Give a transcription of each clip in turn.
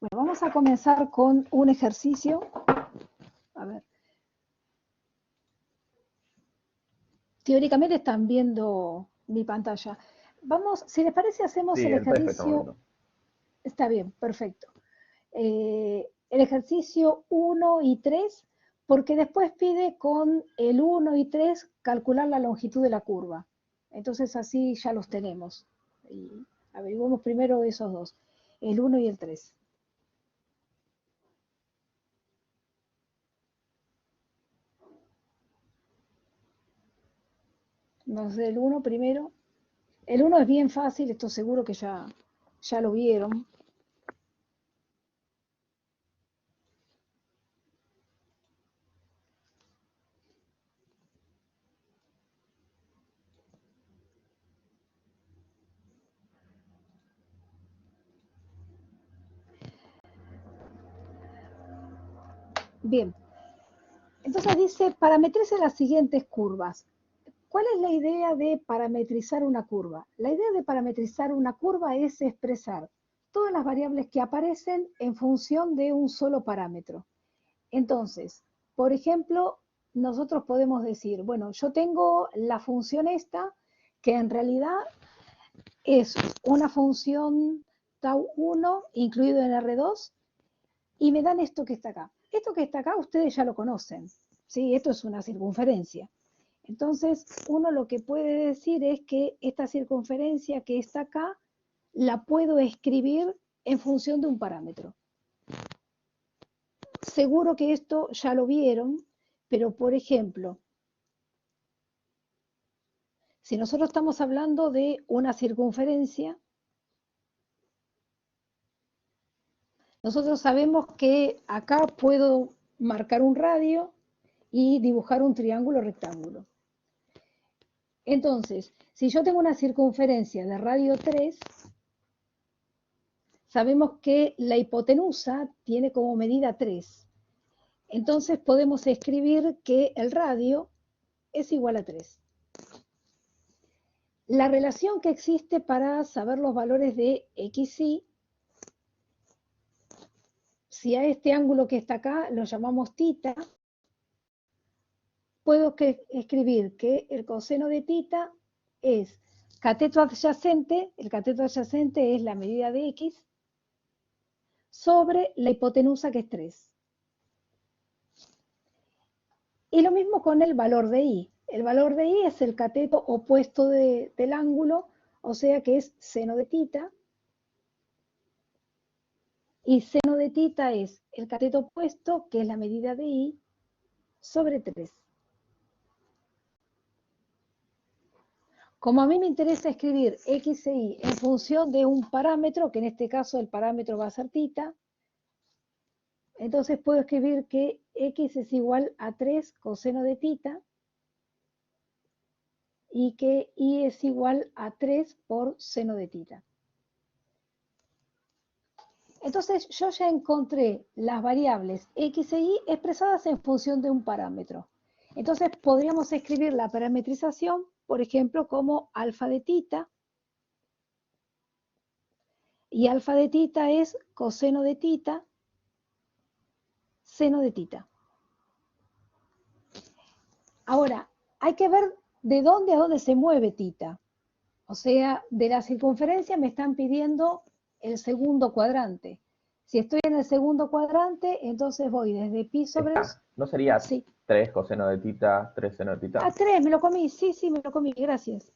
Bueno, vamos a comenzar con un ejercicio. A ver. Teóricamente están viendo mi pantalla. Vamos, si les parece, hacemos Sí, el el PDF estamos ejercicio. viendo. Está bien, perfecto. El ejercicio 1 y 3, porque después pide con el 1 y 3 calcular la longitud de la curva. Entonces así ya los tenemos. Y averiguamos primero esos dos, el 1 y el 3. Entonces el 1 primero. El 1 es bien fácil, esto seguro que ya lo vieron. Bien, entonces dice, parametrice las siguientes curvas. ¿Cuál es la idea de parametrizar una curva? La idea de parametrizar una curva es expresar todas las variables que aparecen en función de un solo parámetro. Entonces, por ejemplo, nosotros podemos decir, bueno, yo tengo la función esta, que en realidad es una función tau1 incluido en R2, y me dan esto que está acá. Esto que está acá ustedes ya lo conocen, ¿sí? Esto es una circunferencia. Entonces, uno lo que puede decir es que esta circunferencia que está acá la puedo escribir en función de un parámetro. Seguro que esto ya lo vieron, pero por ejemplo, si nosotros estamos hablando de una circunferencia, nosotros sabemos que acá puedo marcar un radio y dibujar un triángulo rectángulo. Entonces, si yo tengo una circunferencia de radio 3, sabemos que la hipotenusa tiene como medida 3. Entonces podemos escribir que el radio es igual a 3. La relación que existe para saber los valores de x, y, si a este ángulo que está acá lo llamamos θ, puedo escribir que el coseno de θ es cateto adyacente, el cateto adyacente es la medida de x, sobre la hipotenusa que es 3. Y lo mismo con el valor de y. El valor de y es el cateto opuesto del ángulo, o sea que es seno de θ. Y seno de θ es el cateto opuesto, que es la medida de y, sobre 3. Como a mí me interesa escribir x e y en función de un parámetro, que en este caso el parámetro va a ser θ, entonces puedo escribir que x es igual a 3 coseno de θ y que y es igual a 3 por seno de θ. Entonces yo ya encontré las variables x e y expresadas en función de un parámetro. Entonces podríamos escribir la parametrización, por ejemplo, como alfa de θ, y alfa de θ es coseno de θ, seno de θ. Ahora, hay que ver de dónde a dónde se mueve θ. O sea, de la circunferencia me están pidiendo el segundo cuadrante. Si estoy en el segundo cuadrante, entonces voy desde pi sobre... ¿No sería Sí. 3 coseno de θ, 3 seno de Ah, θ? 3, me lo comí. Sí, sí, me lo comí. Gracias.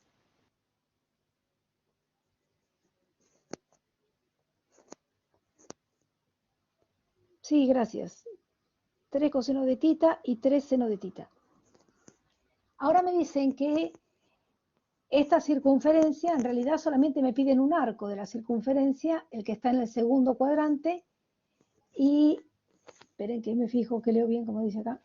Sí, gracias. 3 coseno de θ y 3 seno de θ. Ahora me dicen que esta circunferencia, en realidad solamente me piden un arco de la circunferencia, el que está en el segundo cuadrante, y esperen que me fijo que leo bien como dice acá.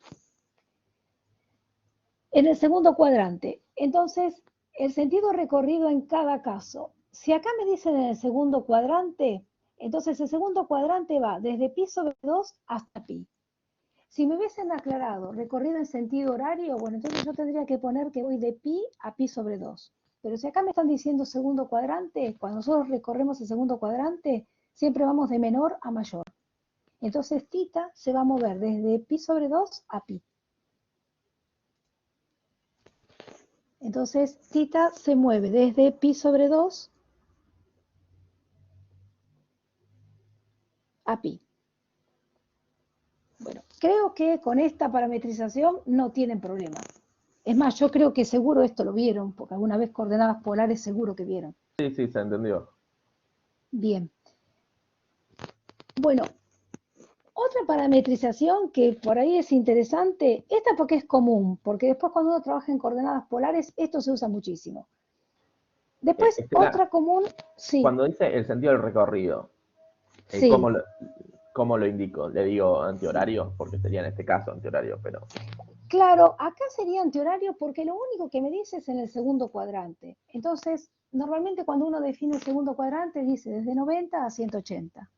En el segundo cuadrante. Entonces, el sentido recorrido en cada caso. Si acá me dicen en el segundo cuadrante, entonces el segundo cuadrante va desde pi sobre 2 hasta pi. Si me hubiesen aclarado recorrido en sentido horario, bueno, entonces yo tendría que poner que voy de pi a pi sobre 2. Pero si acá me están diciendo segundo cuadrante, cuando nosotros recorremos el segundo cuadrante, siempre vamos de menor a mayor. Entonces tita se va a mover desde pi sobre 2 a pi. Entonces tita se mueve desde pi sobre 2 a pi. Bueno, creo que con esta parametrización no tienen problema. Es más, yo creo que seguro esto lo vieron, porque alguna vez coordenadas polares seguro que vieron. Sí, sí, se entendió. Bien. Bueno, otra parametrización que por ahí es interesante, esta porque es común, porque después cuando uno trabaja en coordenadas polares, esto se usa muchísimo. Después, Estela, otra común, sí, cuando dice el sentido del recorrido, sí, ¿cómo lo indico? ¿Le digo antihorario? Porque sería en este caso antihorario, pero... claro, acá sería antihorario porque lo único que me dice es en el segundo cuadrante. Entonces, normalmente cuando uno define el segundo cuadrante, dice desde 90 a 180.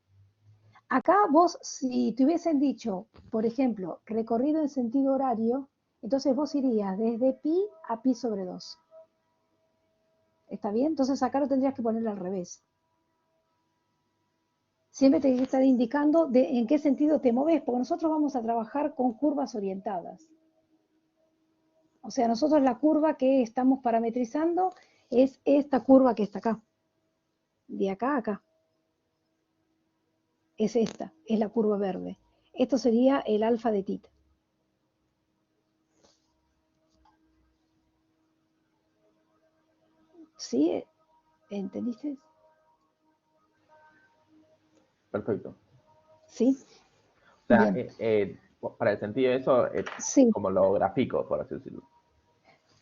Acá vos, si te hubiesen dicho, por ejemplo, recorrido en sentido horario, entonces vos irías desde pi a pi sobre 2. ¿Está bien? Entonces acá lo tendrías que poner al revés. Siempre te tiene que estar indicando en qué sentido te moves, porque nosotros vamos a trabajar con curvas orientadas. O sea, nosotros la curva que estamos parametrizando es esta curva que está acá. De acá a acá. Es esta, es la curva verde. Esto sería el alfa de tita. ¿Sí? ¿Entendiste? Perfecto. ¿Sí? O sea, Bien. para el sentido de eso, es Sí. como lo grafico, por así decirlo.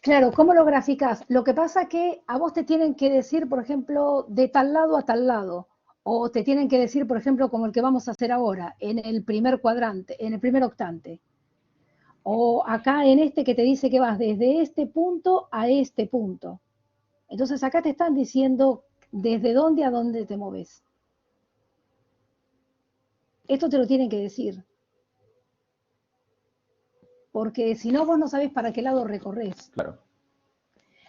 Claro, ¿cómo lo graficas? Lo que pasa que a vos te tienen que decir, por ejemplo, de tal lado a tal lado. O te tienen que decir, por ejemplo, como el que vamos a hacer ahora, en el primer cuadrante, en el primer octante. O acá en este que te dice que vas desde este punto a este punto. Entonces acá te están diciendo desde dónde a dónde te moves. Esto te lo tienen que decir. Porque si no, vos no sabés para qué lado recorres. Claro.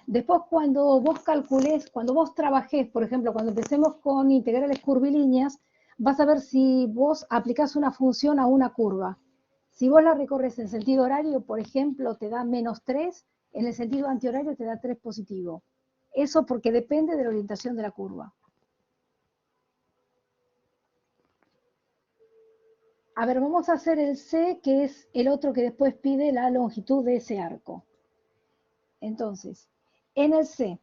Después, cuando vos calcules, cuando vos trabajés, por ejemplo, cuando empecemos con integrales curvilíneas, vas a ver si vos aplicás una función a una curva. Si vos la recorres en sentido horario, por ejemplo, te da -3, en el sentido antihorario te da 3 positivo. Eso porque depende de la orientación de la curva. A ver, vamos a hacer el C, que es el otro que después pide la longitud de ese arco. Entonces, en el C,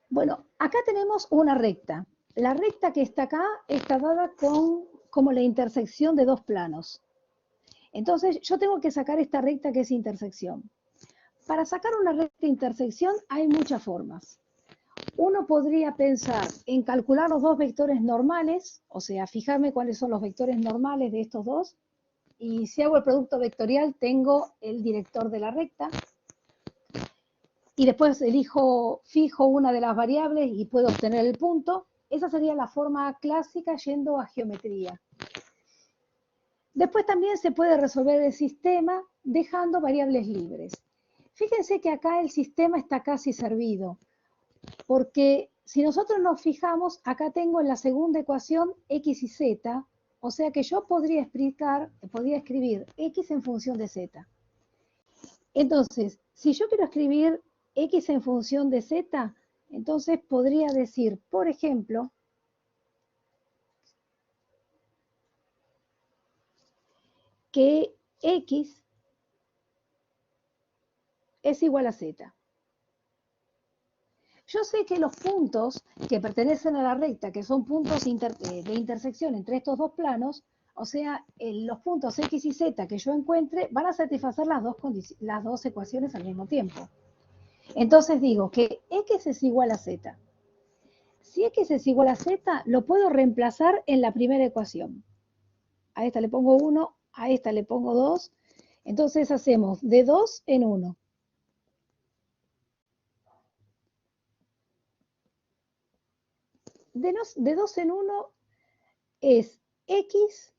bueno, acá tenemos una recta. La recta que está acá está dada con como la intersección de dos planos. Entonces, yo tengo que sacar esta recta que es intersección. Para sacar una recta intersección hay muchas formas. Uno podría pensar en calcular los dos vectores normales, o sea, fijarme cuáles son los vectores normales de estos dos, y si hago el producto vectorial tengo el director de la recta, y después fijo una de las variables y puedo obtener el punto. Esa sería la forma clásica yendo a geometría. Después también se puede resolver el sistema dejando variables libres. Fíjense que acá el sistema está casi servido, porque si nosotros nos fijamos, acá tengo en la segunda ecuación x y z, o sea que yo podría escribir x en función de z. Entonces, si yo quiero escribir x en función de z, entonces podría decir, por ejemplo, que x es igual a z. Yo sé que los puntos que pertenecen a la recta, que son puntos de intersección entre estos dos planos, o sea, los puntos x y z que yo encuentre van a satisfacer las dos ecuaciones al mismo tiempo. Entonces digo que x es igual a z. Si x es igual a z, lo puedo reemplazar en la primera ecuación. A esta le pongo 1, a esta le pongo 2. Entonces hacemos de 2 en 1. De 2 en 1 es x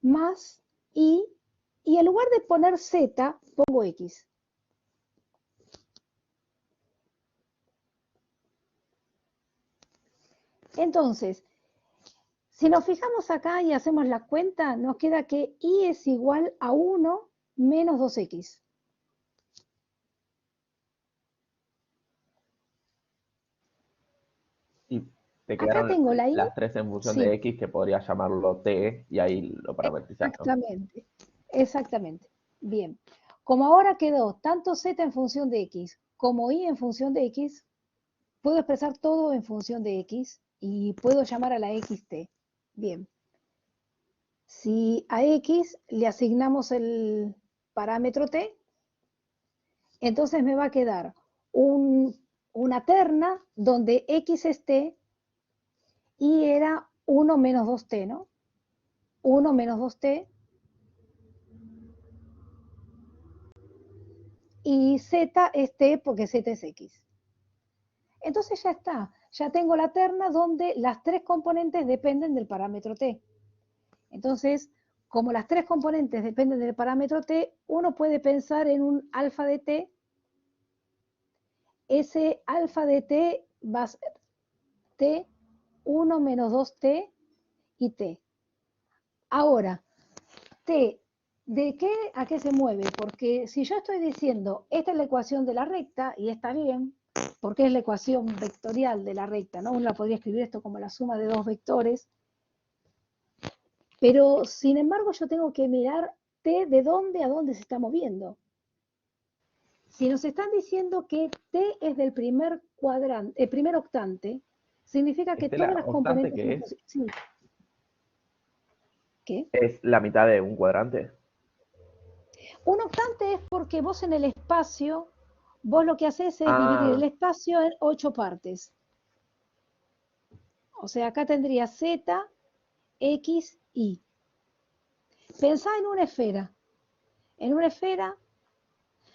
más y y en lugar de poner Z, pongo X. Entonces, si nos fijamos acá y hacemos la cuenta, nos queda que Y es igual a 1 menos 2X. Y te Acá quedaron tengo la Y, las tres en función de sí, X, que podrías llamarlo T, y ahí lo parametrizás, ¿no? exactamente, exactamente. Bien, como ahora quedó tanto Z en función de X como Y en función de X, puedo expresar todo en función de X y puedo llamar a la XT. Bien, si a X le asignamos el parámetro T, entonces me va a quedar una terna donde X es T y era 1 menos 2T, ¿no? 1 menos 2T y Z es T porque Z es X. Entonces ya está, ya tengo la terna donde las tres componentes dependen del parámetro T. Entonces, como las tres componentes dependen del parámetro T, uno puede pensar en un alfa de T. Ese alfa de T va a ser T, 1 menos 2T y T. Ahora, T, ¿de qué a qué se mueve? Porque si yo estoy diciendo, esta es la ecuación de la recta, y está bien, porque es la ecuación vectorial de la recta, ¿no? Uno la podría escribir esto como la suma de dos vectores, pero sin embargo yo tengo que mirar T de dónde a dónde se está moviendo. Si nos están diciendo que T es del primer cuadrante, el primer octante, significa que todas Estela, las obstante componentes que son positivas. Sí. ¿Qué? es la mitad de un cuadrante. Un octante es porque vos en el espacio, vos lo que haces es dividir el Ah, espacio en 8 partes. O sea, acá tendría Z, X, Y. Pensá en una esfera. En una esfera,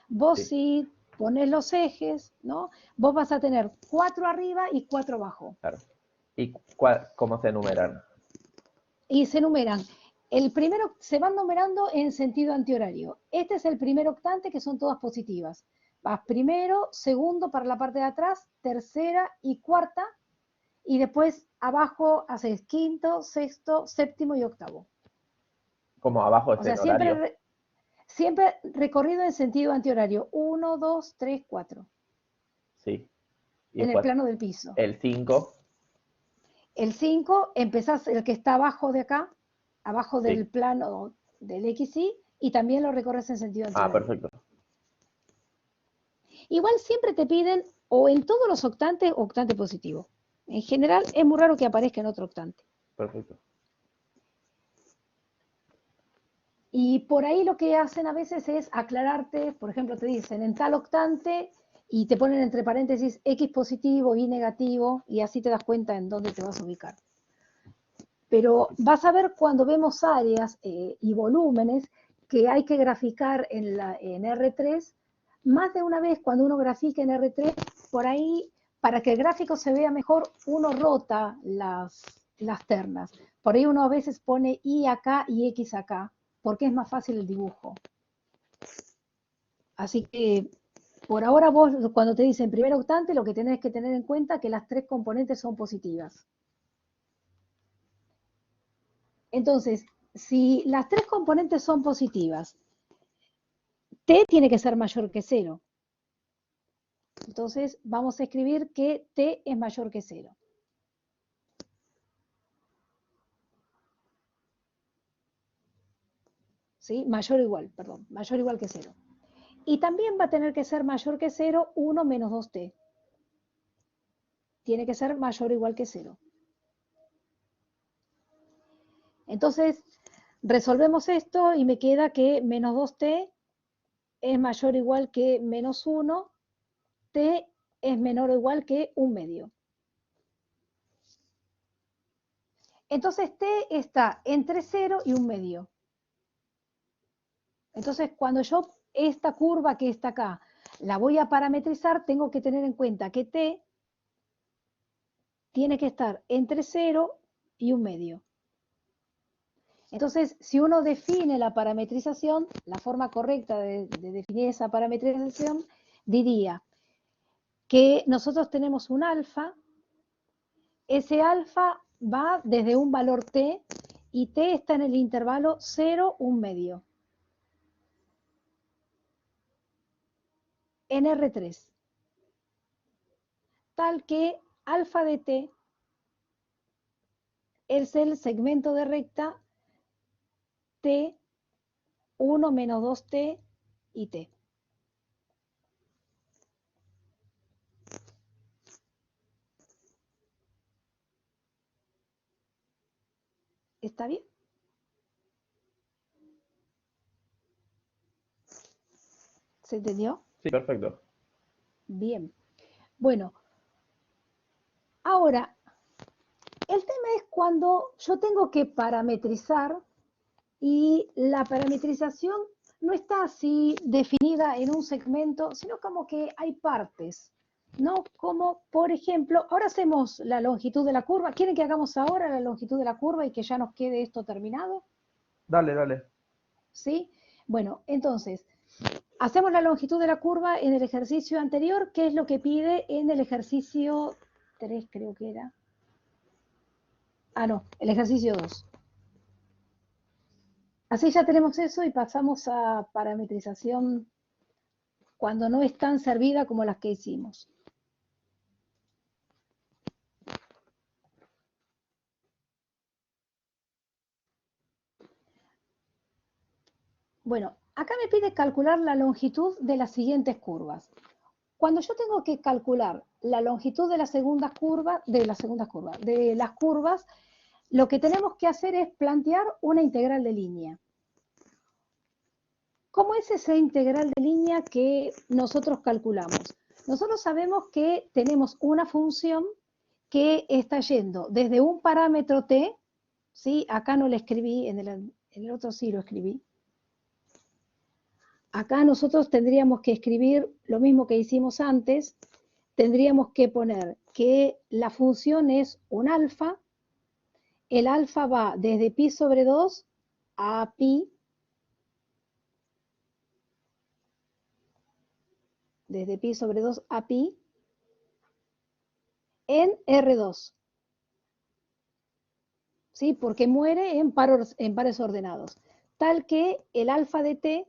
vos sí, si pones los ejes, ¿no? Vos vas a tener 4 arriba y 4 abajo. claro. ¿Y cómo se enumeran? Y se numeran. El primero se van numerando en sentido antihorario. Este es el primer octante, que son todas positivas. Vas primero, segundo para la parte de atrás, tercera y cuarta, y después abajo haces quinto, sexto, séptimo y octavo. Como abajo O está sea, en horario. siempre recorrido en sentido antihorario. 1, 2, 3, 4. Sí. Y En el después plano del piso. el 5. El 5, empezás el que está abajo de acá, abajo del Sí. plano del XY, y también lo recorres en sentido Ah, antihorario. perfecto. Igual siempre te piden, o en todos los octantes, octante positivo. En general, es muy raro que aparezca en otro octante. Perfecto. Y por ahí lo que hacen a veces es aclararte, por ejemplo, te dicen en tal octante y te ponen entre paréntesis X positivo, Y negativo, y así te das cuenta en dónde te vas a ubicar. Pero vas a ver cuando vemos áreas y volúmenes que hay que graficar en R3, más de una vez cuando uno grafica en R3, por ahí, para que el gráfico se vea mejor, uno rota las ternas. Por ahí uno a veces pone Y acá y X acá, porque es más fácil el dibujo. Así que por ahora vos, cuando te dicen primer octante, lo que tenés que tener en cuenta es que las tres componentes son positivas. Entonces, si las tres componentes son positivas, T tiene que ser mayor que 0. Entonces, vamos a escribir que T es mayor que 0. ¿Sí? Mayor o igual, perdón, mayor o igual que 0. Y también va a tener que ser mayor que 0, 1 menos 2T. Tiene que ser mayor o igual que 0. Entonces, resolvemos esto y me queda que menos 2T es mayor o igual que menos 1, T es menor o igual que 1 medio. Entonces T está entre 0 y 1 medio. Entonces cuando yo esta curva que está acá la voy a parametrizar, tengo que tener en cuenta que T tiene que estar entre 0 y 1 medio. Entonces, si uno define la parametrización, la forma correcta de definir esa parametrización, diría que nosotros tenemos un alfa, ese alfa va desde un valor t y t está en el intervalo 0, 1 medio. En R3. Tal que alfa de t es el segmento de recta t, 1 menos 2t y t. ¿Está bien? ¿Se entendió? Sí, perfecto. Bien. Bueno, ahora, el tema es cuando yo tengo que parametrizar y la parametrización no está así definida en un segmento, sino como que hay partes, ¿no? Como, por ejemplo, ahora hacemos la longitud de la curva. ¿Quieren que hagamos ahora la longitud de la curva y que ya nos quede esto terminado? Dale, dale. ¿Sí? Bueno, entonces, hacemos la longitud de la curva en el ejercicio anterior, que es lo que pide en el ejercicio 3, creo que era. Ah, no, el ejercicio 2. Así ya tenemos eso y pasamos a parametrización cuando no es tan servida como las que hicimos. Bueno, acá me pide calcular la longitud de las siguientes curvas. Cuando yo tengo que calcular la longitud de las curvas, lo que tenemos que hacer es plantear una integral de línea. ¿Cómo es esa integral de línea que nosotros calculamos? Nosotros sabemos que tenemos una función que está yendo desde un parámetro t, ¿sí? Acá no lo escribí, en el otro sí lo escribí. Acá nosotros tendríamos que escribir lo mismo que hicimos antes, tendríamos que poner que la función es un alfa, el alfa va desde pi sobre 2 a pi, desde pi sobre 2 a pi, en R2, ¿sí? Porque muere en pares ordenados, tal que el alfa de t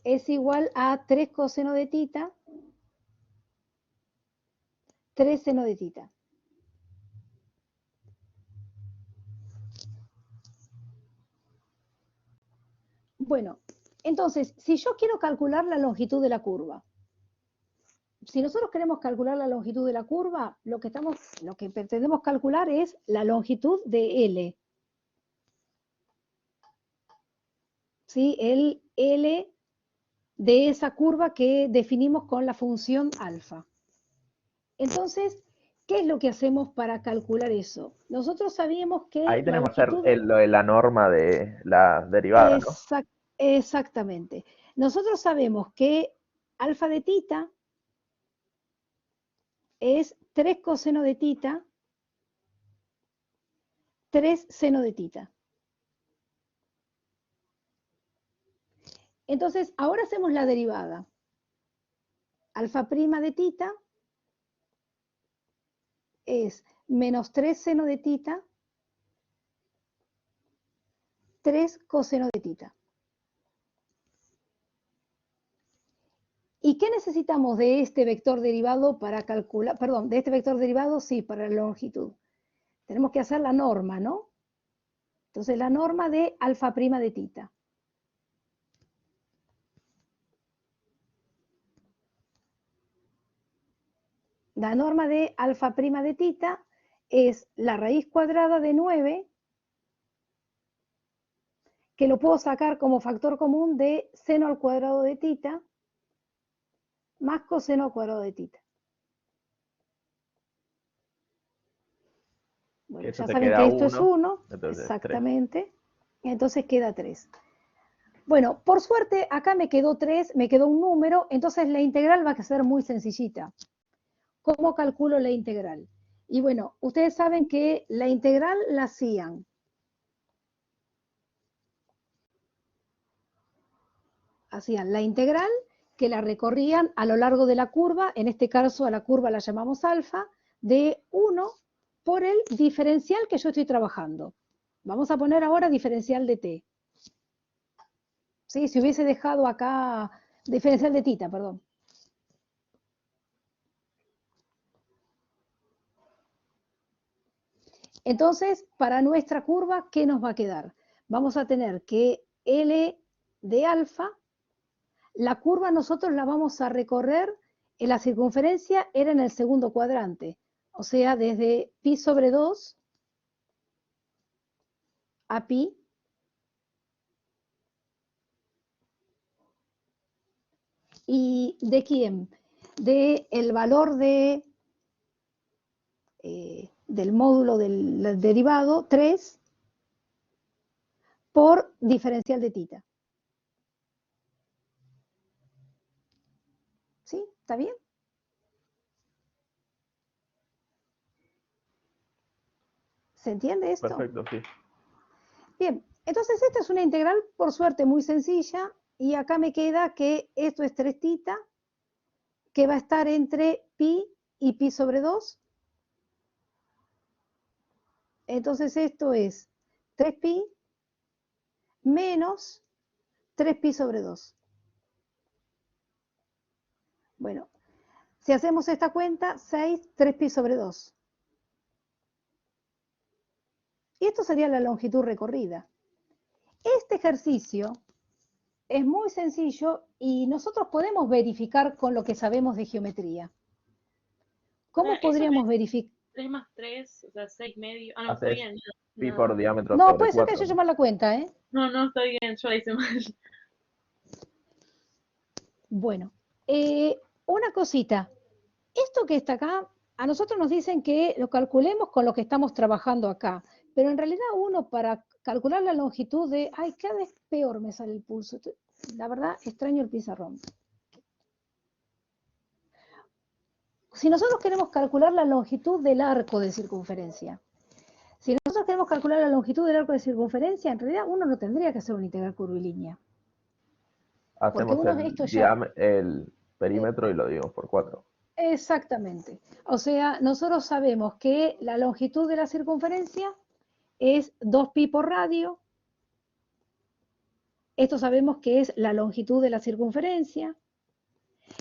es igual a 3 coseno de tita, 3 seno de tita. Bueno, entonces, si yo quiero calcular la longitud de la curva, si nosotros queremos calcular la longitud de la curva, lo que pretendemos calcular es la longitud de L. ¿Sí? El L de esa curva que definimos con la función alfa. Entonces, ¿qué es lo que hacemos para calcular eso? Nosotros sabíamos que Ahí la tenemos que hacer longitud... lo de la norma de la derivada, ¿no? Exactamente. Nosotros sabemos que alfa de tita es 3 coseno de tita, 3 seno de tita. Entonces, ahora hacemos la derivada. Alfa prima de tita es menos 3 seno de tita, 3 coseno de tita. ¿Y qué necesitamos de este vector derivado para calcular, perdón, de este vector derivado, sí, para la longitud? Tenemos que hacer la norma, ¿no? Entonces, la norma de alfa prima de tita. La norma de alfa prima de tita es la raíz cuadrada de 9, que lo puedo sacar como factor común de seno al cuadrado de tita más coseno al cuadrado de tita. Bueno, Eso ya te saben queda que esto es 1, 1, entonces 3. exactamente, entonces queda 3. Bueno, por suerte acá me quedó 3, me quedó un número, entonces la integral va a ser muy sencillita. ¿Cómo calculo la integral? Y bueno, ustedes saben que la integral la hacían la integral que la recorrían a lo largo de la curva, en este caso a la curva la llamamos alfa, de 1 por el diferencial que yo estoy trabajando. Vamos a poner ahora diferencial de t. ¿Sí? Si hubiese dejado acá diferencial de tita, perdón. Entonces, para nuestra curva, ¿qué nos va a quedar? Vamos a tener que L de alfa, la curva nosotros la vamos a recorrer, en la circunferencia era en el segundo cuadrante, o sea, desde pi sobre 2 a pi, ¿y de quién? De el valor de, del módulo del derivado 3 por diferencial de tita. ¿Sí? ¿Está bien? ¿Se entiende esto? Perfecto, sí. Bien, entonces esta es una integral, por suerte, muy sencilla, y acá me queda que esto es 3 tita, que va a estar entre pi y pi sobre 2. Entonces esto es 3pi menos 3pi sobre 2. Bueno, si hacemos esta cuenta, 6, 3pi sobre 2. Y esto sería la longitud recorrida. Este ejercicio es muy sencillo y nosotros podemos verificar con lo que sabemos de geometría. ¿Cómo podríamos verificar? 3 más 3, o sea, 6 medio. Ah, no, Haces está bien. pi No, por diámetro No, sobre puede ser que 4, haya ¿no? mal la cuenta, ¿eh? no, está bien, yo la hice mal. Bueno, una cosita. Esto que está acá, a nosotros nos dicen que lo calculemos con lo que estamos trabajando acá, pero en realidad uno para calcular la longitud de, ay, cada vez peor me sale el pulso, la verdad extraño el pizarrón. Si nosotros queremos calcular la longitud del arco de circunferencia, si nosotros queremos calcular la longitud del arco de circunferencia, en realidad uno no tendría que hacer una integral curvilínea. Porque Hacemos uno esto ya... el perímetro y lo dividimos por 4. Exactamente. O sea, nosotros sabemos que la longitud de la circunferencia es 2pi por radio. Esto sabemos que es la longitud de la circunferencia.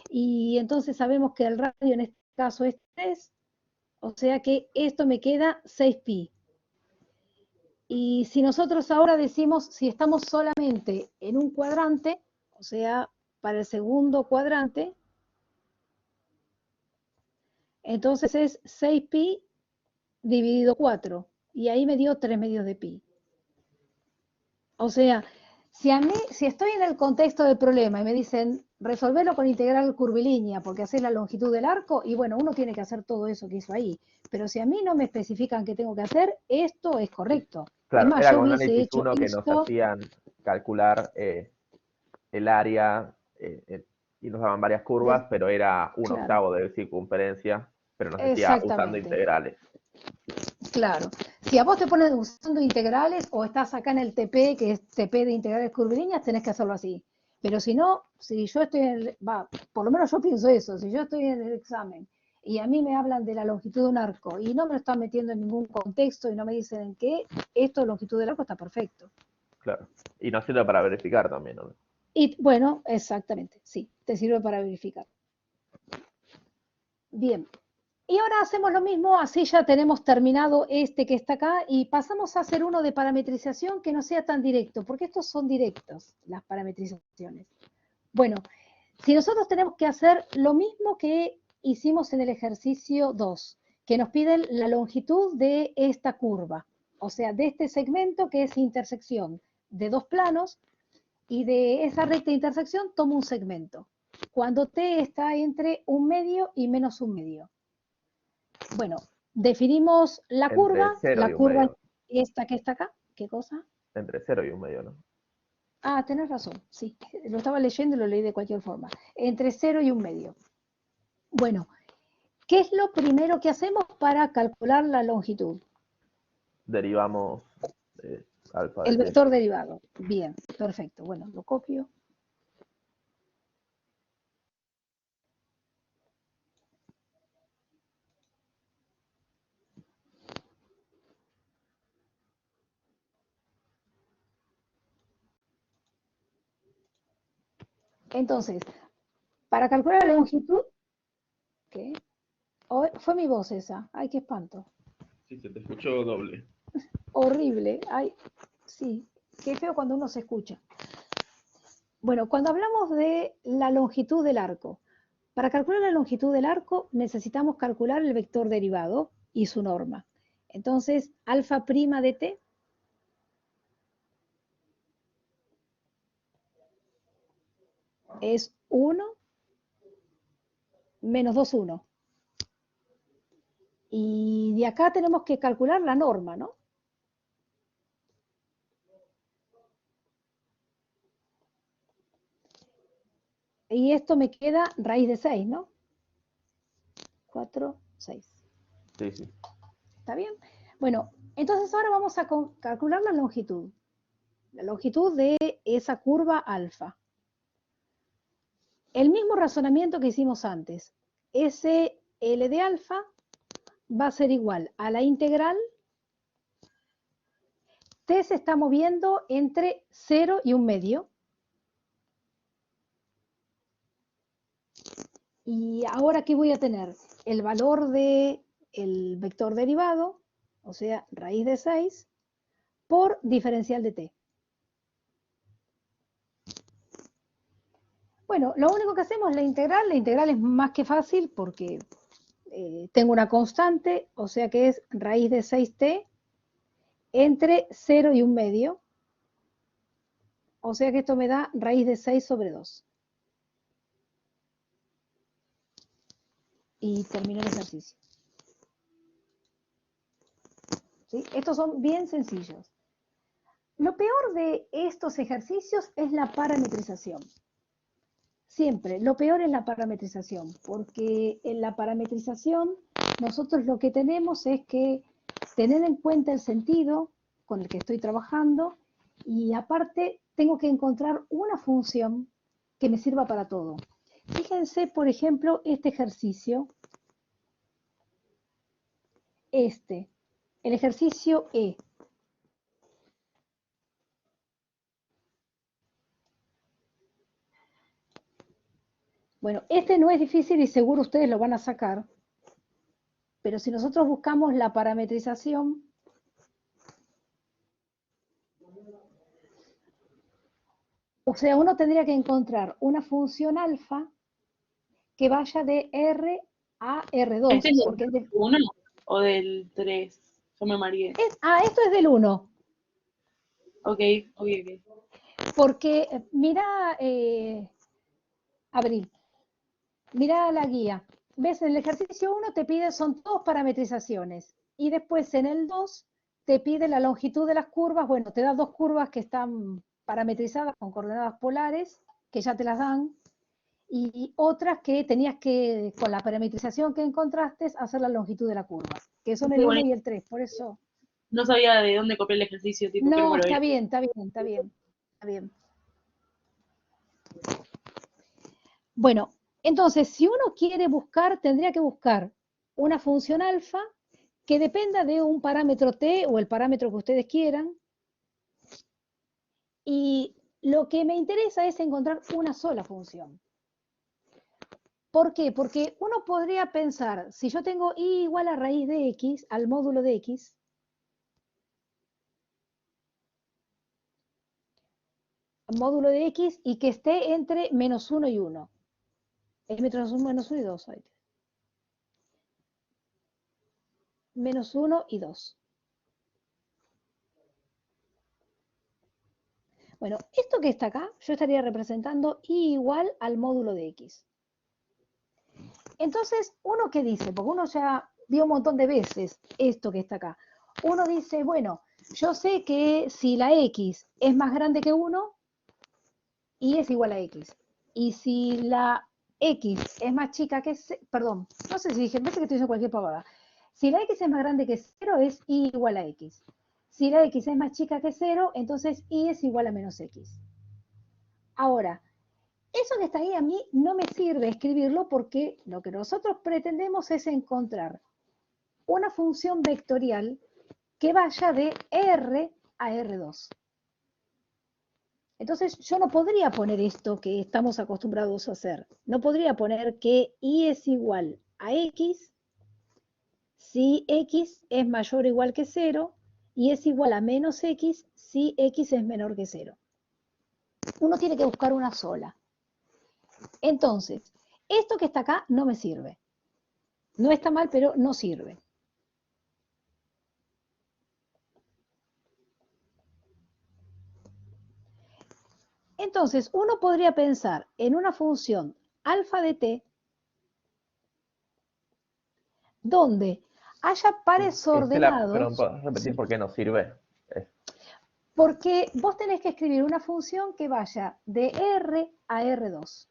Y entonces sabemos que el radio en este caso es 3. O sea que esto me queda 6pi. Y si nosotros ahora decimos, si estamos solamente en un cuadrante, o sea, para el segundo cuadrante, entonces es 6pi dividido 4. Y ahí me dio 3 medios de pi. O sea, si estoy en el contexto del problema y me dicen, resolverlo con integral curvilínea porque hacer la longitud del arco, y bueno, uno tiene que hacer todo eso que hizo ahí. Pero si a mí no me especifican qué tengo que hacer, esto es correcto. Claro, Es más, era yo como un hubiese análisis hecho 1 que nos esto. hacían calcular el área y nos daban varias curvas, pero era un Claro, octavo de circunferencia, pero nos decía usando exactamente, integrales. claro. Si a vos te ponen usando integrales o estás acá en el TP, que es TP de integrales curvilíneas, tenés que hacerlo así. Pero si no, si yo estoy por lo menos yo pienso eso, si yo estoy en el examen y a mí me hablan de la longitud de un arco y no me lo están metiendo en ningún contexto y no me dicen en qué, esto de longitud del arco está perfecto. Claro. Y nos sirve para verificar también, ¿no? Y bueno, exactamente, sí, te sirve para verificar. Bien, y ahora hacemos lo mismo, así ya tenemos terminado este que está acá y pasamos a hacer uno de parametrización que no sea tan directo, porque estos son directos, las parametrizaciones. Bueno, si nosotros tenemos que hacer lo mismo que hicimos en el ejercicio 2, que nos piden la longitud de esta curva, o sea, de este segmento que es intersección de dos planos, y de esa recta intersección tomo un segmento, cuando t está entre 1/2 y menos 1/2. Bueno, definimos la Entre curva, 0 y la un curva medio. esta que está acá, ¿qué cosa? Entre 0 y un medio, ¿no? Ah, tenés razón, sí, lo estaba leyendo y lo leí de cualquier forma. Entre 0 y 1/2. Bueno, ¿qué es lo primero que hacemos para calcular la longitud? Derivamos alfa de El t. vector derivado. Bien, perfecto. Bueno, lo copio. Entonces, para calcular la longitud, ¿qué? Oh, fue mi voz esa. Ay, qué espanto. Sí, se te escuchó doble. Horrible. Ay, sí, qué feo cuando uno se escucha. Bueno, cuando hablamos de la longitud del arco, para calcular la longitud del arco necesitamos calcular el vector derivado y su norma. Entonces, alfa prima de t es 1 menos 2, 1. Y de acá tenemos que calcular la norma, ¿no? Y esto me queda raíz de 6, ¿no? 4, 6. Sí, sí. ¿Está bien? Bueno, entonces ahora vamos a calcular la longitud. La longitud de esa curva alfa. El mismo razonamiento que hicimos antes. Ese L de alfa va a ser igual a la integral. T se está moviendo entre 0 y 1 medio. Y ahora, ¿qué voy a tener? El valor del vector derivado, o sea, raíz de 6, por diferencial de t. Bueno, lo único que hacemos es la integral es más que fácil porque tengo una constante, o sea que es raíz de 6t entre 0 y 1 medio, o sea que esto me da raíz de 6 sobre 2. Y termino el ejercicio. ¿Sí? Estos son bien sencillos. Lo peor de estos ejercicios es la parametrización. Siempre, lo peor es la parametrización, porque en la parametrización nosotros lo que tenemos es que tener en cuenta el sentido con el que estoy trabajando y aparte tengo que encontrar una función que me sirva para todo. Fíjense, por ejemplo, este ejercicio, el ejercicio E. Bueno, este no es difícil y seguro ustedes lo van a sacar, pero si nosotros buscamos la parametrización, o sea, uno tendría que encontrar una función alfa que vaya de R a R2. ¿Este es Porque del 1 o del 3? Yo me mareé. Esto es del 1. Ok. Porque mira, Abril, mira la guía. ¿Ves? En el ejercicio 1 te pide, son todas parametrizaciones. Y después en el 2 te pide la longitud de las curvas. Bueno, te da 2 curvas que están parametrizadas con coordenadas polares, que ya te las dan. Y otras que tenías que, con la parametrización que encontraste, hacer la longitud de la curva, que son el 1 y el 3, por eso. No sabía de dónde copié el ejercicio, tipo, qué No, número está era. bien, está bien, está bien, está bien. Bueno, entonces, si uno quiere buscar, tendría que buscar una función alfa que dependa de un parámetro t o el parámetro que ustedes quieran. Y lo que me interesa es encontrar una sola función. ¿Por qué? Porque uno podría pensar, si yo tengo y igual a raíz de x, al módulo de x, módulo de x y que esté entre menos 1 y 1. Es menos 1 y 2. Menos 1 y 2. Bueno, esto que está acá, yo estaría representando y igual al módulo de x. Entonces, ¿uno qué dice? Porque uno ya vio un montón de veces esto que está acá. Uno dice, bueno, yo sé que si la x es más grande que 1, y es igual a x. Y si la X es más chica que, perdón, no sé si dije, me parece que estoy diciendo cualquier pavada. Si la X es más grande que 0, es Y igual a X. Si la X es más chica que 0, entonces Y es igual a menos X. Ahora, eso que está ahí a mí no me sirve escribirlo porque lo que nosotros pretendemos es encontrar una función vectorial que vaya de R a R2. Entonces yo no podría poner esto que estamos acostumbrados a hacer. No podría poner que Y es igual a X si X es mayor o igual que 0 y es igual a menos X si X es menor que 0. Uno tiene que buscar una sola. Entonces, esto que está acá no me sirve. No está mal, pero no sirve. Entonces, uno podría pensar en una función alfa de t donde haya pares ordenados. Pero ¿puedes repetir por qué no sirve? Porque vos tenés que escribir una función que vaya de R a R2.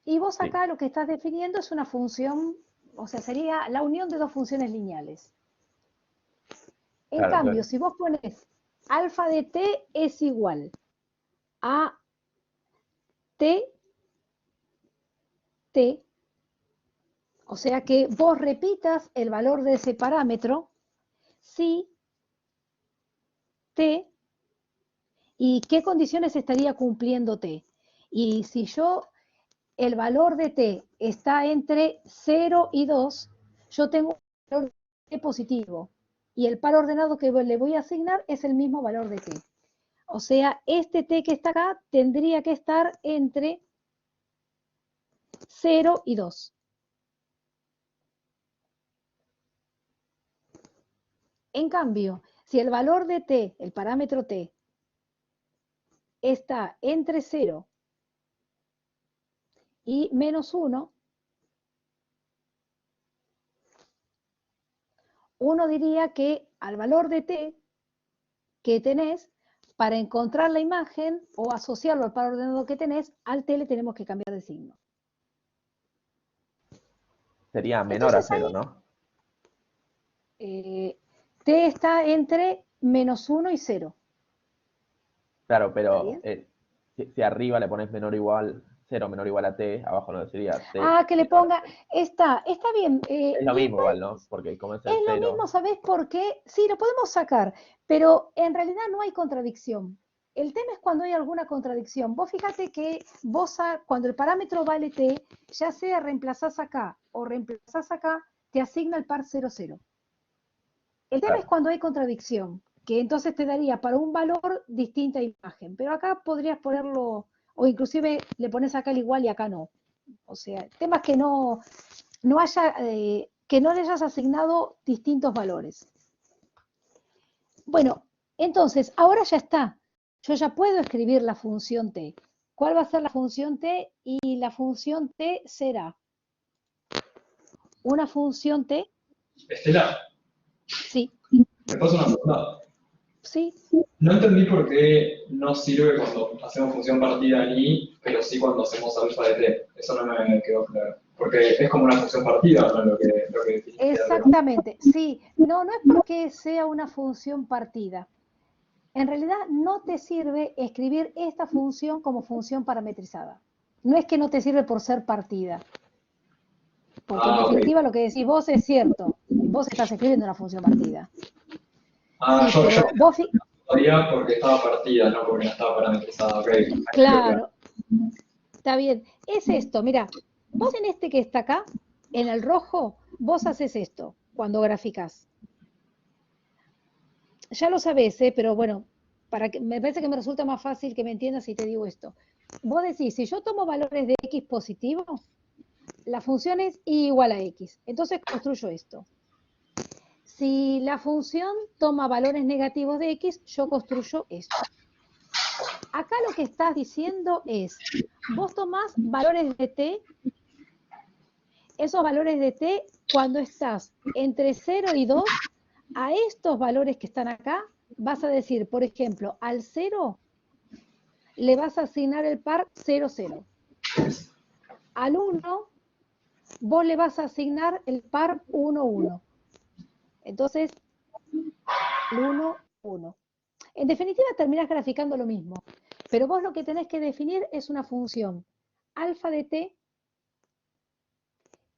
Y vos acá Sí. lo que estás definiendo es una función, o sea, sería la unión de dos funciones lineales. En Claro, cambio, entonces, si vos pones alfa de t es igual a t, o sea que vos repitas el valor de ese parámetro si t, y qué condiciones estaría cumpliendo t. Y si yo, el valor de t está entre 0 y 2, yo tengo un valor de t positivo. Y el par ordenado que le voy a asignar es el mismo valor de t. O sea, este t que está acá tendría que estar entre 0 y 2. En cambio, si el valor de t, el parámetro t, está entre 0 y menos 1, uno diría que al valor de t que tenés, para encontrar la imagen o asociarlo al par ordenado que tenés, al t le tenemos que cambiar de signo. sería menor a Entonces 0, ahí ¿no? t está entre menos 1 y 0. Claro, ¿Está pero bien? si arriba le pones menor o igual, 0 menor o igual a t, abajo no sería t Ah, que le menor a ponga, 0. está bien. Es lo mismo Igual igual, ¿no? Porque como es es el lo mismo, 0, ¿sabés por qué? Sí, lo podemos sacar, pero en realidad no hay contradicción. El tema es cuando hay alguna contradicción. Vos fíjate que vos, cuando el parámetro vale t, ya sea reemplazás acá o reemplazás acá, te asigna el par 0, 0. El tema es claro, cuando hay contradicción, que entonces te daría para un valor distinta imagen, pero acá podrías ponerlo, o inclusive le pones acá el igual y acá no. O sea, el tema es que no haya, que no le hayas asignado distintos valores. Bueno, entonces, ahora ya está. Yo ya puedo escribir la función t. ¿Cuál va a ser la función t? Y la función t será una función t. Estela, Sí, me pasa una pregunta. sí. No entendí por qué no sirve cuando hacemos función partida en i, pero sí cuando hacemos alfa de t. Eso no me quedó claro. Porque es como una función partida, ¿no? Lo que dijiste arriba. Exactamente, sí. No, no es porque sea una función partida. En realidad no te sirve escribir esta función como función parametrizada. No es que no te sirve por ser partida, porque en Ah, ok. definitiva lo que decís vos es cierto. Vos estás escribiendo una función partida. Ah, Sí, yo pero vos, podía porque estaba partida, no porque no estaba parametrizada. Ok, ahí me quedó claro. claro, está bien. Es esto, mira, vos en este que está acá, en el rojo, vos haces esto cuando graficás. Ya lo sabés, pero bueno, me parece que me resulta más fácil que me entiendas si te digo esto. Vos decís, si yo tomo valores de x positivo, la función es y igual a x. Entonces construyo esto. Si la función toma valores negativos de x, yo construyo esto. Acá lo que estás diciendo es, vos tomás valores de t, esos valores de t, cuando estás entre 0 y 2, a estos valores que están acá, vas a decir, por ejemplo, al 0 le vas a asignar el par 0, 0. al 1 vos le vas a asignar el par 1, 1. Entonces, el 1, 1. En definitiva, terminás graficando lo mismo. Pero vos lo que tenés que definir es una función alfa de t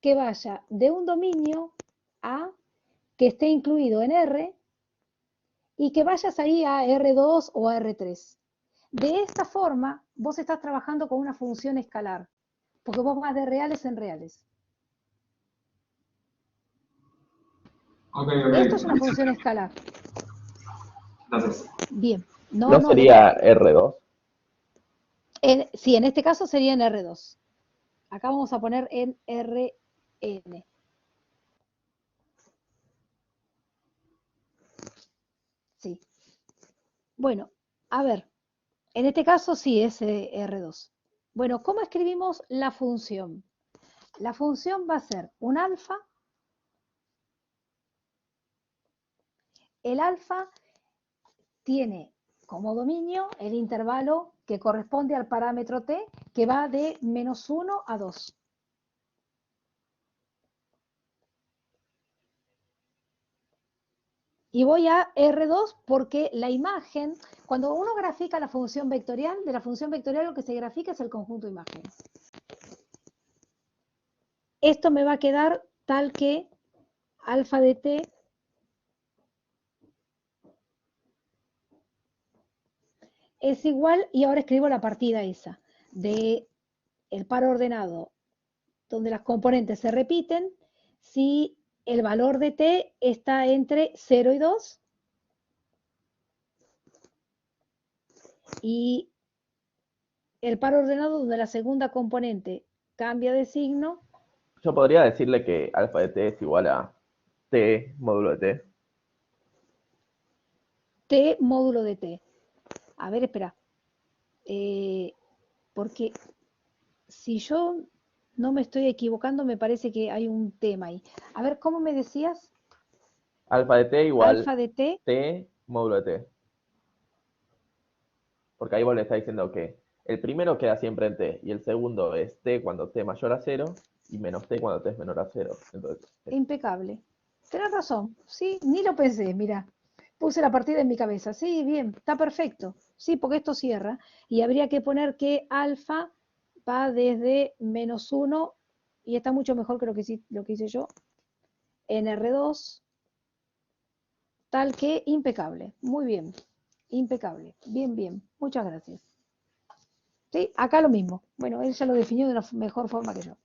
que vaya de un dominio A que esté incluido en R y que vayas ahí a R2 o a R3. De esta forma, vos estás trabajando con una función escalar, porque vos vas de reales en reales. Ok. Esto es una función escalar. Gracias. Bien. ¿No No, de sería nada. R2? Sí, en este caso sería en R2. Acá vamos a poner en Rn. Sí. Bueno, a ver. En este caso sí es R2. Bueno, ¿cómo escribimos la función? La función va a ser un alfa. El alfa tiene como dominio el intervalo que corresponde al parámetro t, que va de -1 a 2. Y voy a R2 porque la imagen, cuando uno grafica la función vectorial, de la función vectorial lo que se grafica es el conjunto de imágenes. Esto me va a quedar tal que alfa de t es igual, y ahora escribo la partida esa, de el par ordenado, donde las componentes se repiten, si el valor de t está entre 0 y 2, y el par ordenado donde la segunda componente cambia de signo. Yo podría decirle que alfa de t es igual a t módulo de t. T módulo de t. A ver, espera. Porque si yo no me estoy equivocando, me parece que hay un tema ahí. A ver, ¿cómo me decías? Alfa de t igual Alfa de t. t módulo de t. Porque ahí vos le estás diciendo que el primero queda siempre en t y el segundo es t cuando t mayor a 0 y menos t cuando t es menor a 0. Entonces, Impecable. Tenés razón. Sí, ni lo pensé, mira. Puse la partida en mi cabeza. Sí, bien, está perfecto. Sí, porque esto cierra. Y habría que poner que alfa va desde -1, y está mucho mejor que lo que hice yo, en R2, tal que impecable. Muy bien. Impecable. Bien, bien. Muchas gracias. Sí, acá lo mismo. Bueno, él ya lo definió de una mejor forma que yo.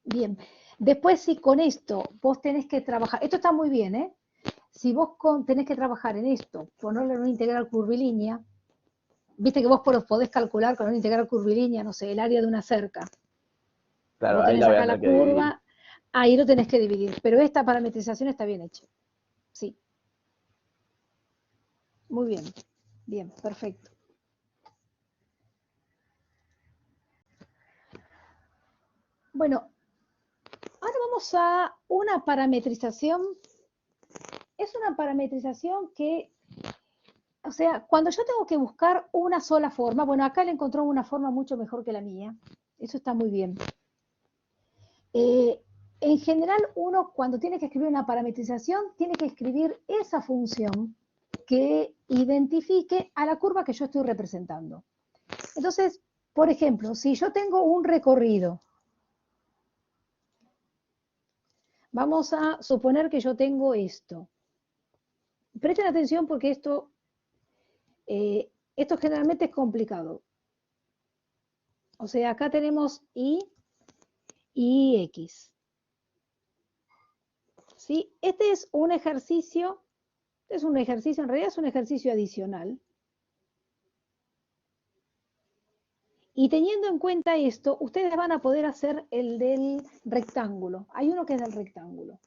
Bien. Después, si con esto vos tenés que trabajar, esto está muy bien, ¿eh? Si vos tenés que trabajar en esto, ponerlo en una integral curvilínea, viste que vos podés calcular con una integral curvilínea, no sé, el área de una cerca. claro, Vos ahí tenés la voy a acá la tener que dividir. curva, ahí lo tenés que dividir. Pero esta parametrización está bien hecha. Sí. Muy bien. Bien, perfecto. Bueno, ahora vamos a una parametrización. Es una parametrización que, o sea, cuando yo tengo que buscar una sola forma, bueno, acá le encontró una forma mucho mejor que la mía. Eso está muy bien. En general, uno cuando tiene que escribir una parametrización, tiene que escribir esa función que identifique a la curva que yo estoy representando. Entonces, por ejemplo, si yo tengo un recorrido, vamos a suponer que yo tengo esto. Presten atención porque esto generalmente es complicado. O sea, acá tenemos y x. ¿Sí? Este es un ejercicio, en realidad es un ejercicio adicional. Y teniendo en cuenta esto, ustedes van a poder hacer el del rectángulo. Hay uno que es del rectángulo.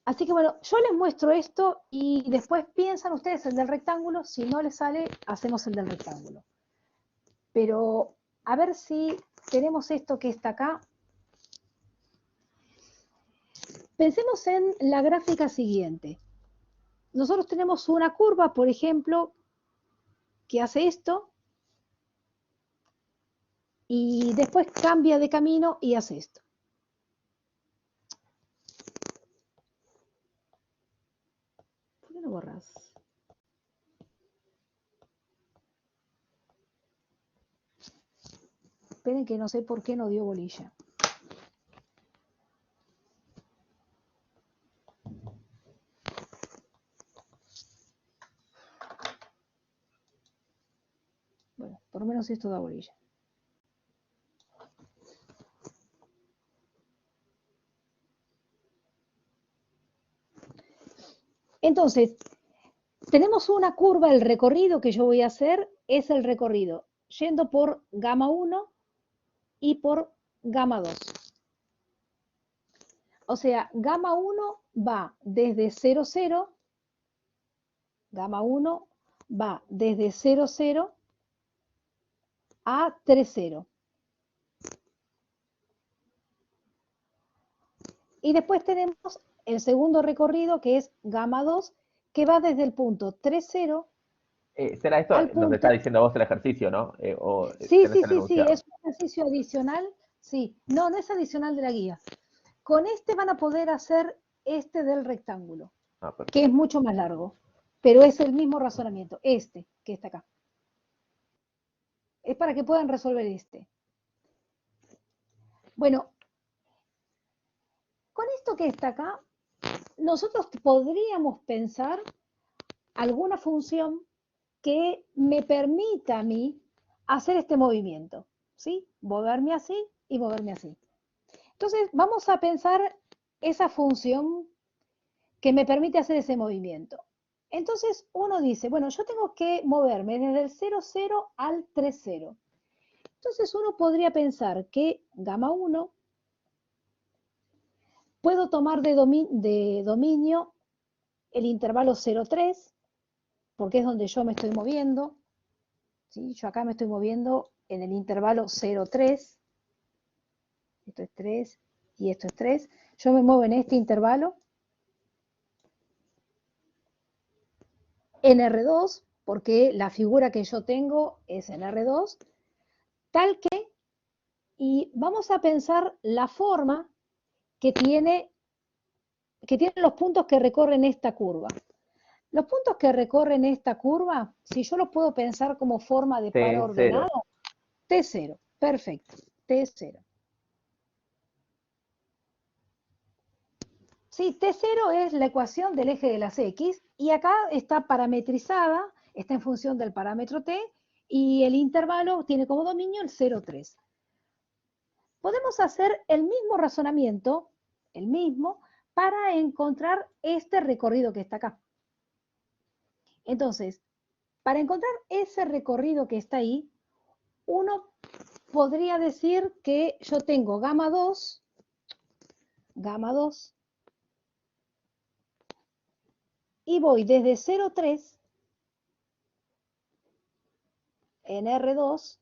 Así que bueno, yo les muestro esto y después piensan ustedes el del rectángulo. Si no les sale, hacemos el del rectángulo. Pero a ver si tenemos esto que está acá. Pensemos en la gráfica siguiente. Nosotros tenemos una curva, por ejemplo, que hace esto. y después cambia de camino y hace esto. ¿Por qué no borras? Esperen que no sé por qué no dio bolilla. Bueno, por lo menos esto da bolilla. Entonces, tenemos una curva, el recorrido que yo voy a hacer es el recorrido yendo por gamma 1 y por gamma 2. O sea, gamma 1 va desde 0, 0, gamma 1 va desde 0, 0 a 3, 0. Y después tenemos el segundo recorrido que es gamma 2, que va desde el punto 3, 0 ¿Será esto al donde punto... está diciendo vos el ejercicio, no? ¿O Sí, tenés sí, el sí, sí, enunciado? es un ejercicio adicional. Sí, no, no es adicional de la guía. Con este van a poder hacer este del rectángulo, Ah, perfecto. que es mucho más largo, pero es el mismo razonamiento, este que está acá. Es para que puedan resolver este. Bueno, con esto que está acá, nosotros podríamos pensar alguna función que me permita a mí hacer este movimiento, ¿sí? Moverme así y moverme así. Entonces, vamos a pensar esa función que me permite hacer ese movimiento. Entonces, uno dice, bueno, yo tengo que moverme desde el 0, 0 al 3, 0. Entonces, uno podría pensar que gamma 1 puedo tomar de dominio el intervalo 0, 3, porque es donde yo me estoy moviendo. ¿Sí? Yo acá me estoy moviendo en el intervalo 0, 3. Esto es 3 y esto es 3. Yo me muevo en este intervalo. En R2, porque la figura que yo tengo es en R2, tal que, y vamos a pensar la forma que tienen los puntos que recorren esta curva. Los puntos que recorren esta curva, si yo los puedo pensar como forma de par T0. ordenado, T0, perfecto, T0. Sí, T0 es la ecuación del eje de las X y acá está parametrizada, está en función del parámetro T y el intervalo tiene como dominio el 0, 3. Podemos hacer el mismo razonamiento, el mismo, para encontrar este recorrido que está acá. Entonces, para encontrar ese recorrido que está ahí, uno podría decir que yo tengo gamma 2, y voy desde 0, 3 en R2,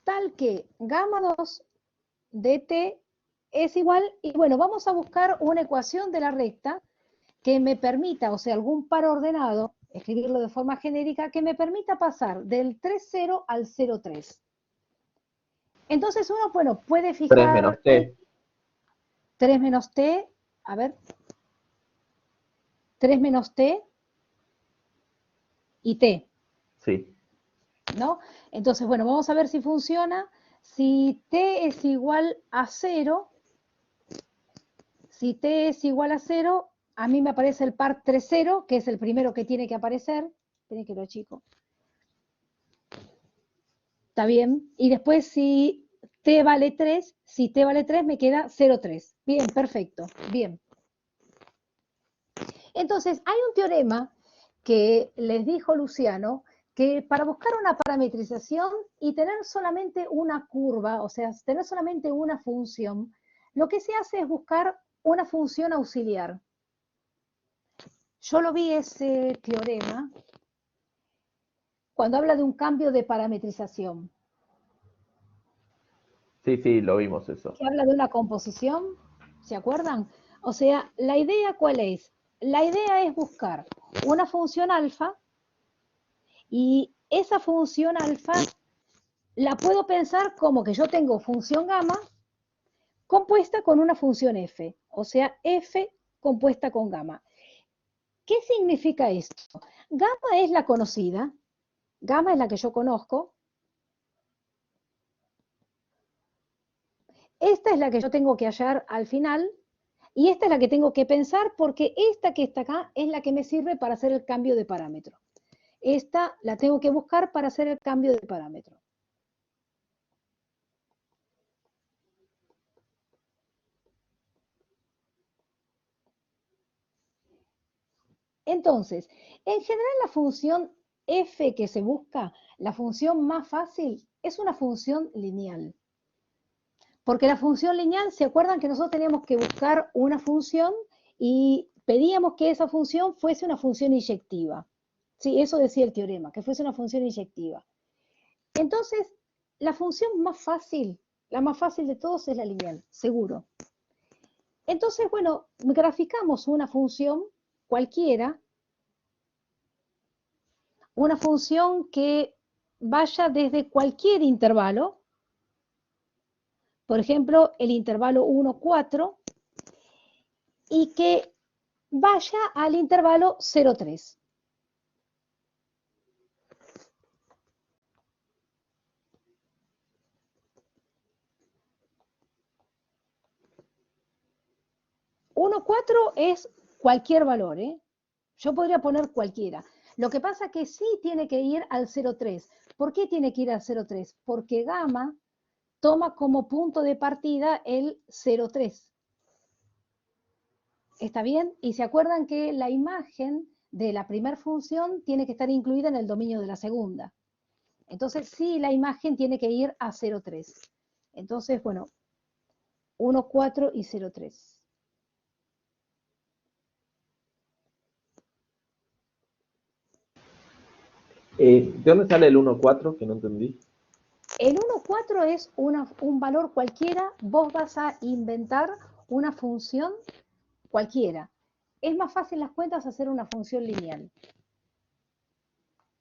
tal que gamma 2 de t es igual, y bueno, vamos a buscar una ecuación de la recta que me permita, o sea, algún par ordenado, escribirlo de forma genérica, que me permita pasar del 3, 0 al 0, 3. Entonces uno, bueno, puede 3 menos fijar T. 3 menos t, a ver, 3 menos t y t, Sí. ¿no? Entonces, bueno, vamos a ver si funciona. Si t es igual a 0, si t es igual a 0, a mí me aparece el par 3, 0, que es el primero que tiene que aparecer. Esperen que lo achico. ¿Está bien? Y después si t vale 3, si t vale 3 me queda 0, 3. Bien, perfecto, bien. Entonces, hay un teorema que les dijo Luciano, que para buscar una parametrización y tener solamente una curva, o sea, tener solamente una función, lo que se hace es buscar una función auxiliar. Yo lo vi ese teorema cuando habla de un cambio de parametrización, Sí, sí, lo vimos eso. que habla de una composición, ¿se acuerdan? O sea, ¿la idea cuál es? La idea es buscar una función alfa y esa función alfa la puedo pensar como que yo tengo función gamma compuesta con una función f, o sea, f compuesta con gamma. ¿Qué significa esto? Gamma es la conocida, gamma es la que yo conozco, esta es la que yo tengo que hallar al final, y esta es la que tengo que pensar porque esta que está acá es la que me sirve para hacer el cambio de parámetro. Esta la tengo que buscar para hacer el cambio de parámetro. Entonces, en general la función f que se busca, la función más fácil, es una función lineal. Porque la función lineal, ¿se acuerdan que nosotros teníamos que buscar una función y pedíamos que esa función fuese una función inyectiva? Sí, eso decía el teorema, que fuese una función inyectiva. Entonces, la función más fácil, la más fácil de todos es la lineal, seguro. Entonces, bueno, graficamos una función cualquiera, una función que vaya desde cualquier intervalo, por ejemplo, el intervalo 1, 4, y que vaya al intervalo 0, 3. Uno, 4 es cualquier valor, ¿eh? Yo podría poner cualquiera. Lo que pasa es que sí tiene que ir al 0,3. ¿Por qué tiene que ir al 0,3? Porque gamma toma como punto de partida el 0,3. ¿Está bien? Y se acuerdan que la imagen de la primera función tiene que estar incluida en el dominio de la segunda. Entonces sí, la imagen tiene que ir a 0,3. Entonces, bueno, 1, 4 y 0,3. ¿De dónde sale el 1,4? Que no entendí. El 1,4 es un valor cualquiera, vos vas a inventar una función cualquiera. Es más fácil las cuentas hacer una función lineal.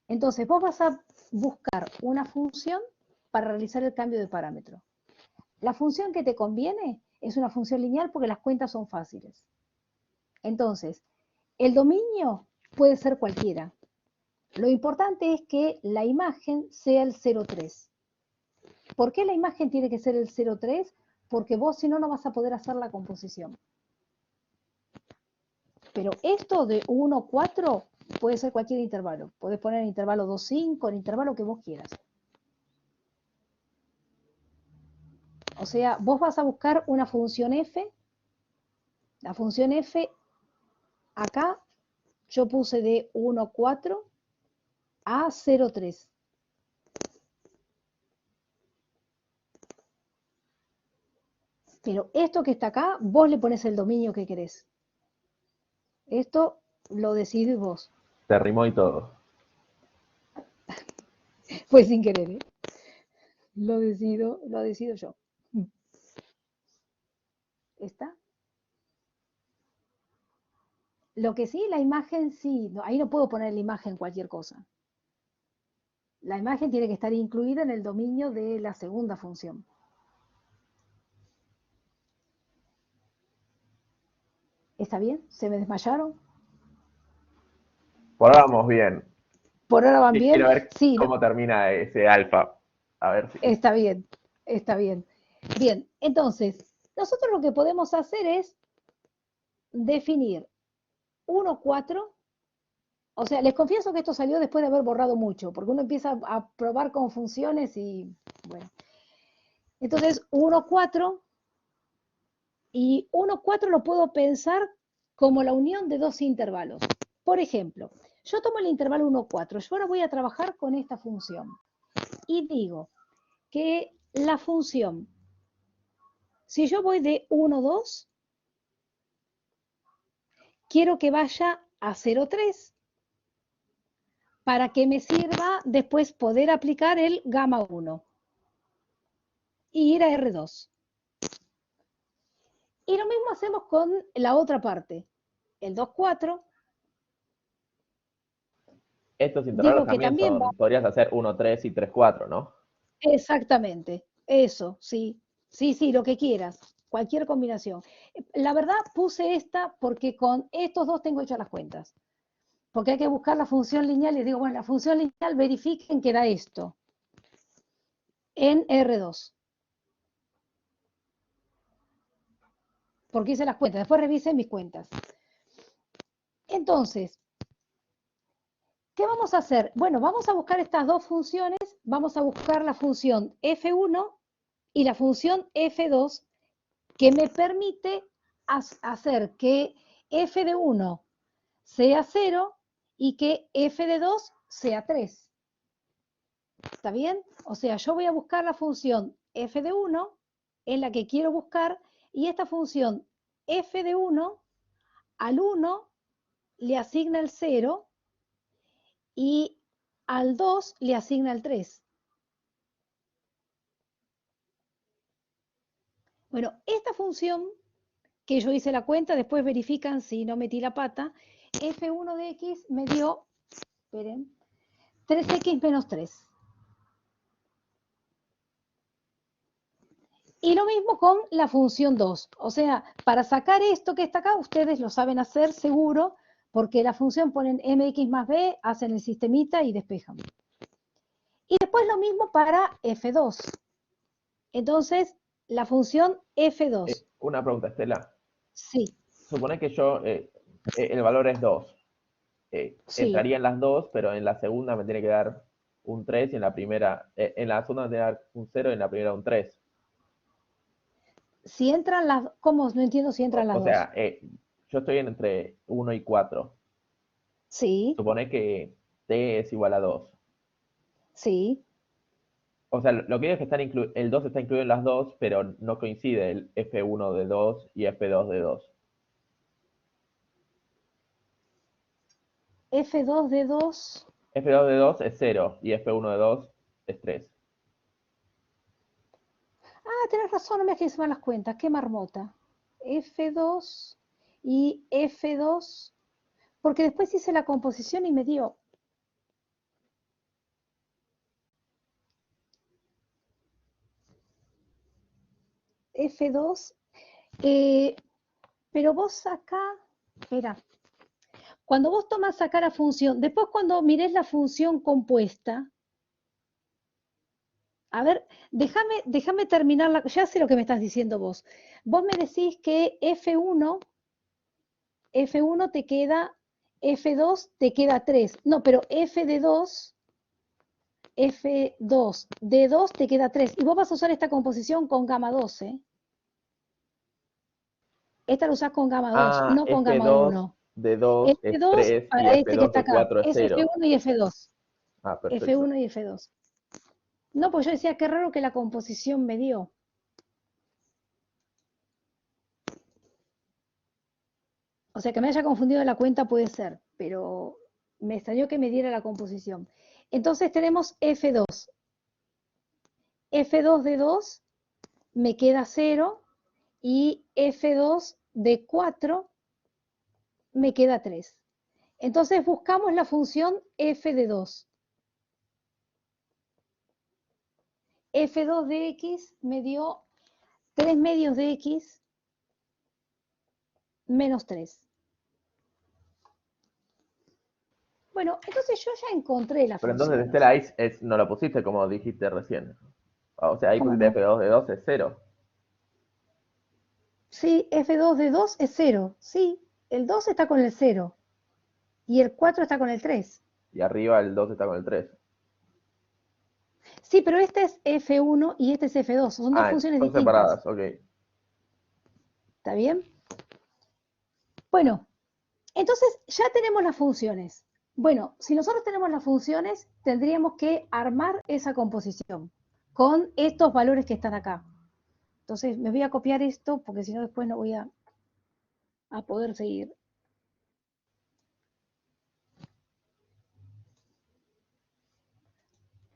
Entonces vos vas a buscar una función para realizar el cambio de parámetro. La función que te conviene es una función lineal porque las cuentas son fáciles. Entonces, el dominio puede ser cualquiera. Lo importante es que la imagen sea el 0,3. ¿Por qué la imagen tiene que ser el 0,3? Porque vos si no, no vas a poder hacer la composición. Pero esto de 1, 4 puede ser cualquier intervalo. Podés poner el intervalo 2, 5, el intervalo que vos quieras. O sea, vos vas a buscar una función f. La función f, acá yo puse de 1, 4 a 0, 3. Pero esto que está acá, vos le pones el dominio que querés. Esto lo decidís vos. Se rimó y todo. Fue sin querer, ¿eh? Lo decido yo. ¿Está? Lo que sí, la imagen sí, no, ahí no puedo poner la imagen cualquier cosa. La imagen tiene que estar incluida en el dominio de la segunda función. ¿Está bien? ¿Se me desmayaron? Por ahora vamos bien. ¿Por ahora van Y bien? quiero ver Sí, cómo termina ese alfa. A ver si. está bien, está bien. Bien, entonces, nosotros lo que podemos hacer es definir 1, 4. O sea, les confieso que esto salió después de haber borrado mucho, porque uno empieza a probar con funciones y, bueno. Entonces, 1, 4, y 1, 4 lo puedo pensar como la unión de dos intervalos. Por ejemplo, yo tomo el intervalo 1, 4, yo ahora voy a trabajar con esta función y digo que la función, si yo voy de 1, 2, quiero que vaya a 0, 3 para que me sirva después poder aplicar el gamma 1 y ir a R2. Y lo mismo hacemos con la otra parte, el 2, 4. Estos intervalos Digo que también también va. podrías hacer 1, 3 y 3, 4, ¿no? Exactamente, eso, sí. Sí, sí, lo que quieras, cualquier combinación. La verdad puse esta porque con estos dos tengo hechas las cuentas. Porque hay que buscar la función lineal y digo, bueno, la función lineal verifiquen que da esto en R2. Porque hice las cuentas, después revisé mis cuentas. Entonces, ¿qué vamos a hacer? Bueno, vamos a buscar estas dos funciones, vamos a buscar la función f1 y la función f2 que me permite hacer que f de 1 sea 0 y que f de 2 sea 3. ¿Está bien? O sea, yo voy a buscar la función f de 1, es la que quiero buscar, y esta función f de 1 al 1 le asigna el 0 y al 2 le asigna el 3. Bueno, esta función que yo hice la cuenta, después verifican si no metí la pata, f1 de x me dio, esperen, 3x menos 3. Y lo mismo con la función 2. O sea, para sacar esto que está acá, ustedes lo saben hacer seguro, porque la función ponen mx más b, hacen el sistemita y despejan. Y después lo mismo para f2. Entonces, la función f2. Una pregunta, Estela. Sí, Supone que el valor es 2. sí. Entraría en las 2, pero en la segunda me tiene que dar un 3 y en la primera, en la segunda me tiene que dar un 0 y en la primera un 3. Si entran las, ¿cómo? No entiendo si entran las O dos. sea, yo estoy entre 1 y 4. Sí, Supone que t es igual a 2. sí. O sea, lo que digo es que el 2 está incluido en las 2, pero no coincide el f1 de 2 y f2 de 2. F2 de 2. f2 de 2 es 0 y f1 de 2 es 3. Ah, tenés razón, no me hagas mal las cuentas. Qué marmota. F2 y F2. Porque después hice la composición y me dio F2. Pero vos acá, espera, cuando vos tomas acá la función, después cuando mires la función compuesta, a ver, déjame terminar, ya sé lo que me estás diciendo vos. Vos me decís que F1 te queda, F2 te queda 3. No, pero F2 de 2 te queda 3. Y vos vas a usar esta composición con gamma 2, ¿eh? Esta la usás con gamma 2, Ah, no con gamma f2 1. de 2 es F2 3 y para este que f2 está de acá. 4 es Es 0. F1 y F2. Ah, perfecto. F1 y F2. No, pues yo decía, qué raro que la composición me dio. O sea, que me haya confundido la cuenta puede ser, pero me extrañó que me diera la composición. Entonces tenemos F2. F2 de 2 me queda 0 y F2 de 4 me queda 3. Entonces buscamos la función f de 2. F2 de x me dio 3 medios de x menos 3. Bueno, entonces yo ya encontré la Pero entonces, función, ¿no es Estela, ahí cierto? no lo pusiste como dijiste recién. O sea, ahí ¿Cómo pusiste no? f2 de 2 es 0. Sí, F2 de 2 es 0. Sí, el 2 está con el 0 y el 4 está con el 3. Y arriba el 2 está con el 3. Sí, pero este es F1 y este es F2. Son dos Ah, funciones son distintas. separadas, ok. ¿Está bien? Bueno, entonces ya tenemos las funciones. Bueno, si nosotros tenemos las funciones, tendríamos que armar esa composición con estos valores que están acá. Entonces me voy a copiar esto porque si no después no voy a poder seguir.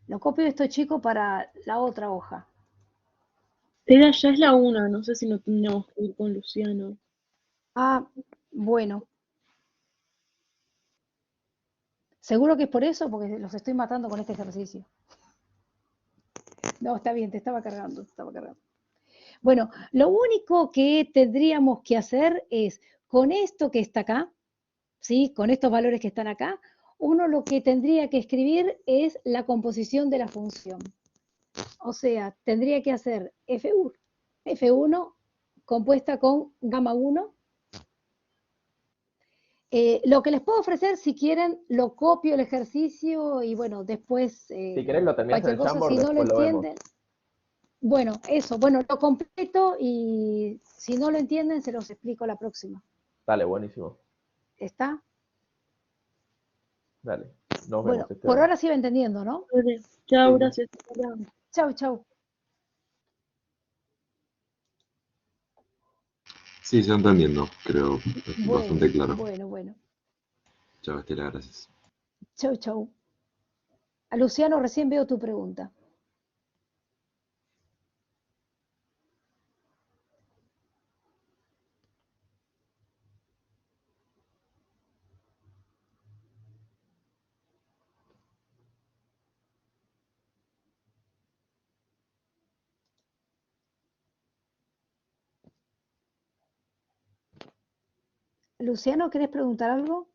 Lo copio esto, chico, para la otra hoja. Tela ya es la una, no sé si no tenemos que ir con Luciano. Ah, bueno. Seguro que es por eso, porque los estoy matando con este ejercicio. No, está bien, te estaba cargando, te estaba cargando. Bueno, lo único que tendríamos que hacer es, con esto que está acá, ¿sí? Con estos valores que están acá, uno lo que tendría que escribir es la composición de la función. O sea, tendría que hacer F1 compuesta con gamma 1. Lo que les puedo ofrecer, si quieren, lo copio el ejercicio y bueno, después Si querés lo terminás en cualquier el cosa, Jamboard, si no lo después lo vemos. entienden, bueno, eso, bueno, lo completo y si no lo entienden, se los explico la próxima. Dale, buenísimo. ¿Está? Dale, nos Bueno, vemos, por Esteban. ahora se iba entendiendo, ¿no? Vale. Chao, Sí, sí. gracias. Hola. Chau, chau. Sí, se va entendiendo, creo, Bueno, bastante claro. bueno. Chao, Estela, gracias. Chau, chau. A Luciano, recién veo tu pregunta. Luciano, ¿querés preguntar algo?